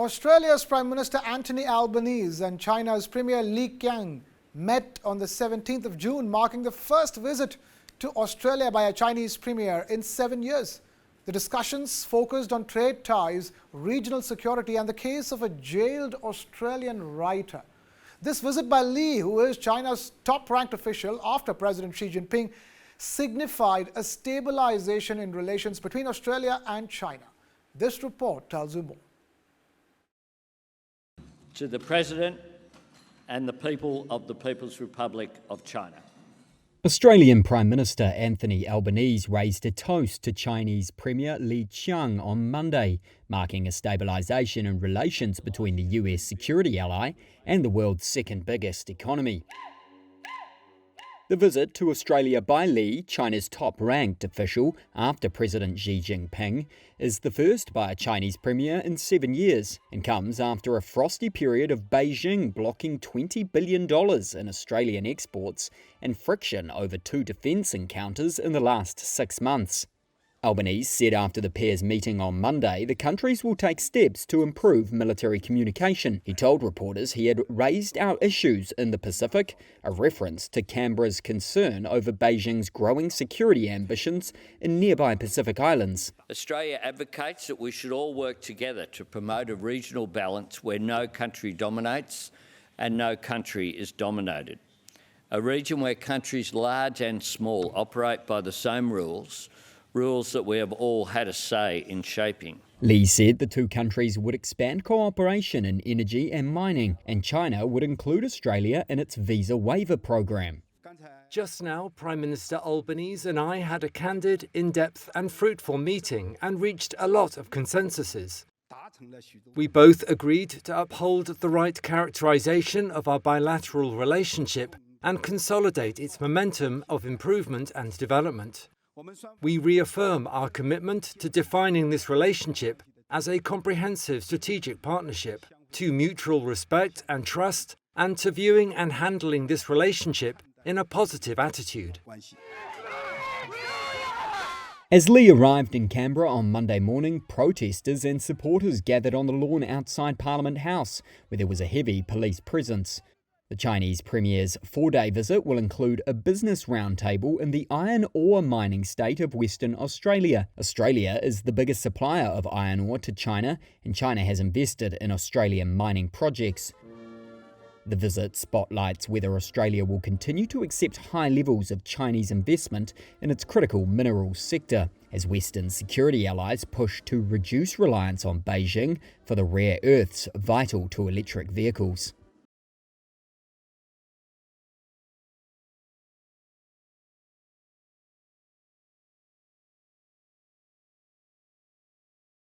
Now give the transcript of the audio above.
Australia's Prime Minister Anthony Albanese and China's Premier Qiang met on the 17th of June, marking the first visit to Australia by a Chinese premier in 7 years. The discussions focused on trade ties, regional security and the case of a jailed Australian writer. This visit by Li, who is China's top-ranked official after President Xi Jinping, signified a stabilization in relations between Australia and China. This report tells you more. To the President and the people of the People's Republic of China. Australian Prime Minister Anthony Albanese raised a toast to Chinese Premier Qiang on Monday, marking a stabilisation in relations between the US security ally and the world's second biggest economy. The visit to Australia by Li, China's top-ranked official after President Xi Jinping, is the first by a Chinese premier in 7 years and comes after a frosty period of Beijing blocking $20 billion in Australian exports and friction over 2 defence encounters in the last 6 months. Albanese said after the pair's meeting on Monday the countries will take steps to improve military communication. He told reporters he had raised our issues in the Pacific, a reference to Canberra's concern over Beijing's growing security ambitions in nearby Pacific islands. Australia advocates that we should all work together to promote a regional balance where no country dominates and no country is dominated. A region where countries large and small operate by the same rules that we have all had a say in shaping. Li said the two countries would expand cooperation in energy and mining, and China would include Australia in its visa waiver program. Just now, Prime Minister Albanese and I had a candid, in-depth and fruitful meeting and reached a lot of consensuses. We both agreed to uphold the right characterization of our bilateral relationship and consolidate its momentum of improvement and development. We reaffirm our commitment to defining this relationship as a comprehensive strategic partnership, to mutual respect and trust, and to viewing and handling this relationship in a positive attitude. As Li arrived in Canberra on Monday morning, protesters and supporters gathered on the lawn outside Parliament House, where there was a heavy police presence. The Chinese Premier's 4-day visit will include a business roundtable in the iron ore mining state of Western Australia. Australia is the biggest supplier of iron ore to China, and China has invested in Australian mining projects. The visit spotlights whether Australia will continue to accept high levels of Chinese investment in its critical minerals sector, as Western security allies push to reduce reliance on Beijing for the rare earths vital to electric vehicles.